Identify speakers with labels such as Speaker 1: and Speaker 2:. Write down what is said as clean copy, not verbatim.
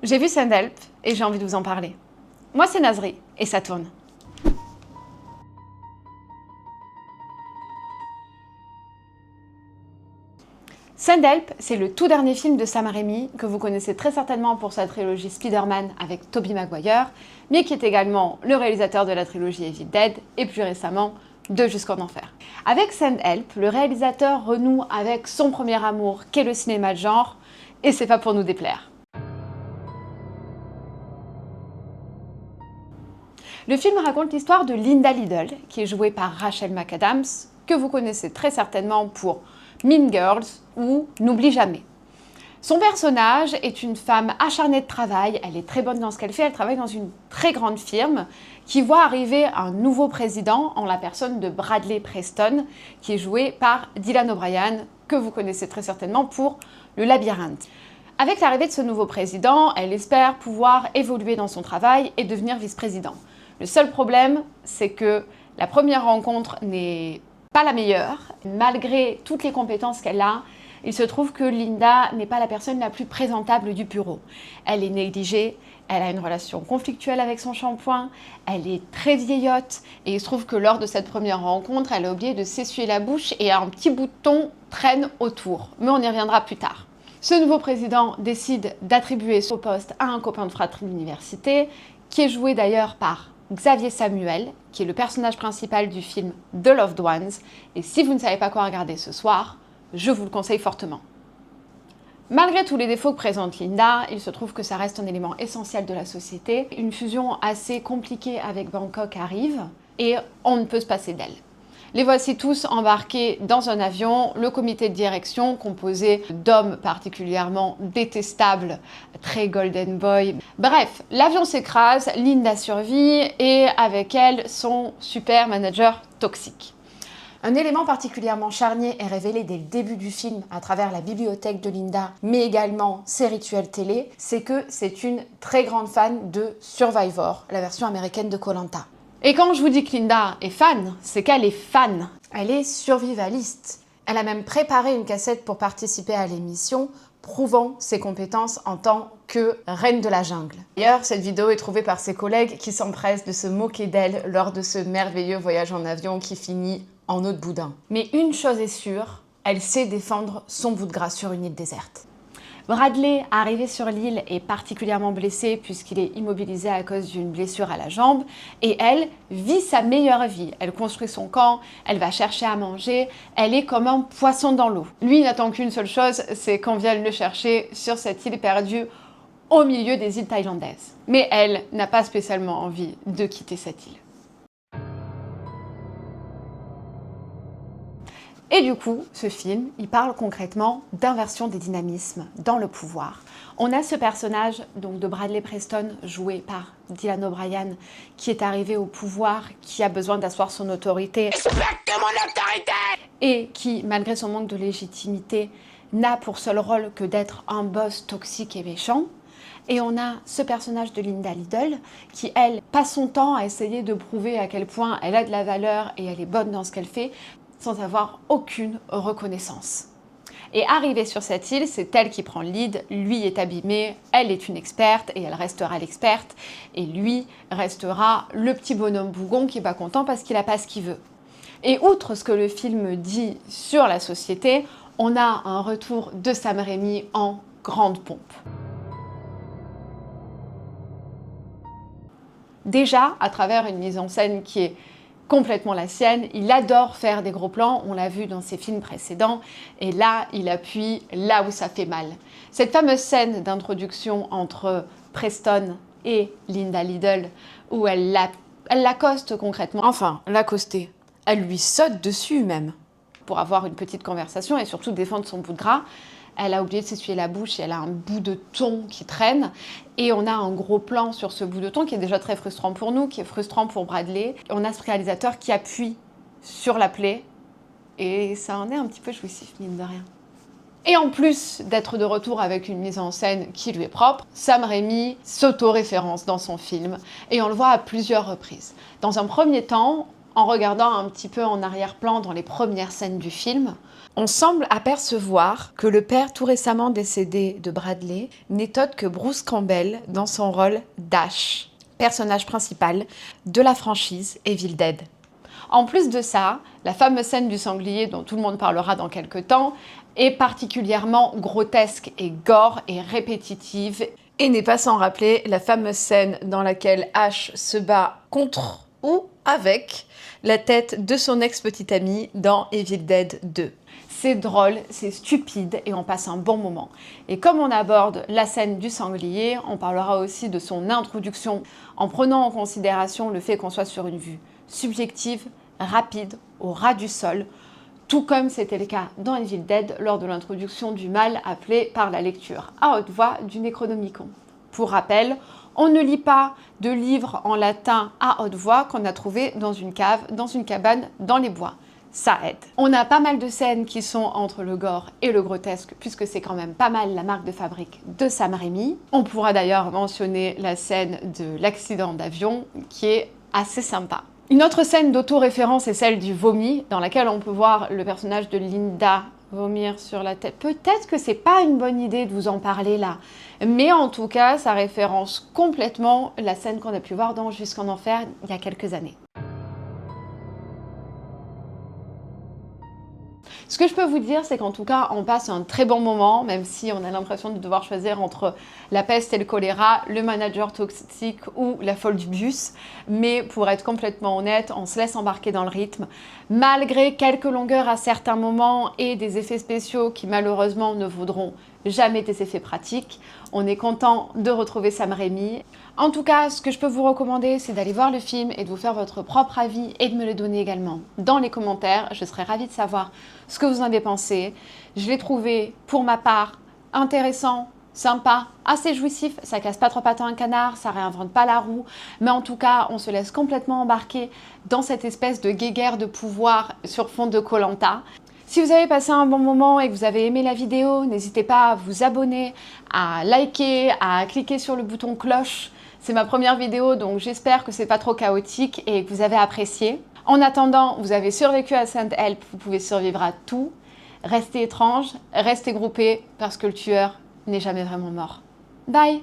Speaker 1: J'ai vu Send-Help et j'ai envie de vous en parler. Moi, c'est Nazri et ça tourne. Send-Help, c'est le tout dernier film de Sam Raimi, que vous connaissez très certainement pour sa trilogie Spider-Man avec Tobey Maguire, mais qui est également le réalisateur de la trilogie Evil Dead et plus récemment de Jusqu'en Enfer. Avec Send-Help, le réalisateur renoue avec son premier amour qu'est le cinéma de genre, et c'est pas pour nous déplaire. Le film raconte l'histoire de Linda Liddell, qui est jouée par Rachel McAdams, que vous connaissez très certainement pour Mean Girls ou N'oublie jamais. Son personnage est une femme acharnée de travail, elle est très bonne dans ce qu'elle fait, elle travaille dans une très grande firme qui voit arriver un nouveau président en la personne de Bradley Preston, qui est joué par Dylan O'Brien, que vous connaissez très certainement pour Le Labyrinthe. Avec l'arrivée de ce nouveau président, elle espère pouvoir évoluer dans son travail et devenir vice-président. Le seul problème, c'est que la première rencontre n'est pas la meilleure. Malgré toutes les compétences qu'elle a, il se trouve que Linda n'est pas la personne la plus présentable du bureau. Elle est négligée, elle a une relation conflictuelle avec son shampoing, elle est très vieillotte et il se trouve que lors de cette première rencontre, elle a oublié de s'essuyer la bouche et un petit bouton traîne autour. Mais on y reviendra plus tard. Ce nouveau président décide d'attribuer ce poste à un copain de fratrie de l'université, qui est joué d'ailleurs par Xavier Samuel, qui est le personnage principal du film The Loved Ones. Et si vous ne savez pas quoi regarder ce soir, je vous le conseille fortement. Malgré tous les défauts que présente Linda, il se trouve que ça reste un élément essentiel de la société. Une fusion assez compliquée avec Bangkok arrive et on ne peut se passer d'elle. Les voici tous embarqués dans un avion, le comité de direction composé d'hommes particulièrement détestables, très golden boy. Bref, l'avion s'écrase, Linda survit et avec elle son super manager toxique. Un élément particulièrement charnier est révélé dès le début du film à travers la bibliothèque de Linda, mais également ses rituels télé, c'est que c'est une très grande fan de Survivor, la version américaine de Koh-Lanta. Et quand je vous dis que Linda est fan, c'est qu'elle est fan. Elle est survivaliste. Elle a même préparé une cassette pour participer à l'émission, prouvant ses compétences en tant que reine de la jungle. D'ailleurs, cette vidéo est trouvée par ses collègues qui s'empressent de se moquer d'elle lors de ce merveilleux voyage en avion qui finit en eau de boudin. Mais une chose est sûre, elle sait défendre son bout de gras sur une île déserte. Bradley, arrivé sur l'île, est particulièrement blessé puisqu'il est immobilisé à cause d'une blessure à la jambe. Et elle vit sa meilleure vie. Elle construit son camp, elle va chercher à manger, elle est comme un poisson dans l'eau. Lui n'attend qu'une seule chose, c'est qu'on vienne le chercher sur cette île perdue au milieu des îles thaïlandaises. Mais elle n'a pas spécialement envie de quitter cette île. Et du coup, ce film, il parle concrètement d'inversion des dynamismes dans le pouvoir. On a ce personnage donc de Bradley Preston, joué par Dylan O'Brien, qui est arrivé au pouvoir, qui a besoin d'asseoir son autorité. Respecte mon autorité! Et qui, malgré son manque de légitimité, n'a pour seul rôle que d'être un boss toxique et méchant. Et on a ce personnage de Linda Liddell qui, elle, passe son temps à essayer de prouver à quel point elle a de la valeur et elle est bonne dans ce qu'elle fait, sans avoir aucune reconnaissance. Et arrivée sur cette île, c'est elle qui prend le lead, lui est abîmé, elle est une experte et elle restera l'experte, et lui restera le petit bonhomme bougon qui est pas content parce qu'il n'a pas ce qu'il veut. Et outre ce que le film dit sur la société, on a un retour de Sam Raimi en grande pompe. Déjà, à travers une mise en scène qui est complètement la sienne, il adore faire des gros plans, on l'a vu dans ses films précédents, et là, il appuie là où ça fait mal. Cette fameuse scène d'introduction entre Preston et Linda Liddell, où elle l'accoste concrètement, enfin, l'accoster, elle lui saute dessus même, pour avoir une petite conversation et surtout défendre son bout de gras. Elle a oublié de s'essuyer la bouche et elle a un bout de thon qui traîne. Et on a un gros plan sur ce bout de thon qui est déjà très frustrant pour nous, qui est frustrant pour Bradley. On a ce réalisateur qui appuie sur la plaie et ça en est un petit peu jouissif, mine de rien. Et en plus d'être de retour avec une mise en scène qui lui est propre, Sam Raimi s'auto-référence dans son film et on le voit à plusieurs reprises. Dans un premier temps, En regardant un petit peu en arrière-plan dans les premières scènes du film, on semble apercevoir que le père tout récemment décédé de Bradley n'est autre que Bruce Campbell dans son rôle d'Ash, personnage principal de la franchise Evil Dead. En plus de ça, la fameuse scène du sanglier dont tout le monde parlera dans quelques temps est particulièrement grotesque et gore et répétitive. Et n'est pas sans rappeler la fameuse scène dans laquelle Ash se bat contre ou avec la tête de son ex-petite amie dans Evil Dead 2. C'est drôle, c'est stupide et on passe un bon moment. Et comme on aborde la scène du sanglier, on parlera aussi de son introduction en prenant en considération le fait qu'on soit sur une vue subjective, rapide, au ras du sol, tout comme c'était le cas dans Evil Dead lors de l'introduction du mal appelé par la lecture à haute voix du Necronomicon. Pour rappel, on ne lit pas de livres en latin à haute voix qu'on a trouvé dans une cave, dans une cabane, dans les bois. Ça aide. On a pas mal de scènes qui sont entre le gore et le grotesque, puisque c'est quand même pas mal la marque de fabrique de Sam Raimi. On pourra d'ailleurs mentionner la scène de l'accident d'avion, qui est assez sympa. Une autre scène d'auto-référence est celle du vomi, dans laquelle on peut voir le personnage de Linda vomir sur la tête. Peut-être que c'est pas une bonne idée de vous en parler là, mais en tout cas, ça référence complètement la scène qu'on a pu voir dans Jusqu'en Enfer il y a quelques années. Ce que je peux vous dire, c'est qu'en tout cas, on passe un très bon moment, même si on a l'impression de devoir choisir entre la peste et le choléra, le manager toxique ou la folle du bus. Mais pour être complètement honnête, on se laisse embarquer dans le rythme. Malgré quelques longueurs à certains moments et des effets spéciaux qui malheureusement ne vaudront jamais des effets pratiques, on est content de retrouver Sam Raimi. En tout cas, ce que je peux vous recommander, c'est d'aller voir le film et de vous faire votre propre avis et de me le donner également dans les commentaires. Je serais ravie de savoir ce que vous en avez pensé. Je l'ai trouvé, pour ma part, intéressant, sympa, assez jouissif. Ça casse pas trois pattes à un canard, ça réinvente pas la roue. Mais en tout cas, on se laisse complètement embarquer dans cette espèce de guéguerre de pouvoir sur fond de Koh-Lanta. Si vous avez passé un bon moment et que vous avez aimé la vidéo, n'hésitez pas à vous abonner, à liker, à cliquer sur le bouton cloche. C'est ma première vidéo, donc j'espère que c'est pas trop chaotique et que vous avez apprécié. En attendant, vous avez survécu à Saint Help, vous pouvez survivre à tout. Restez étrange, restez groupés, parce que le tueur n'est jamais vraiment mort. Bye!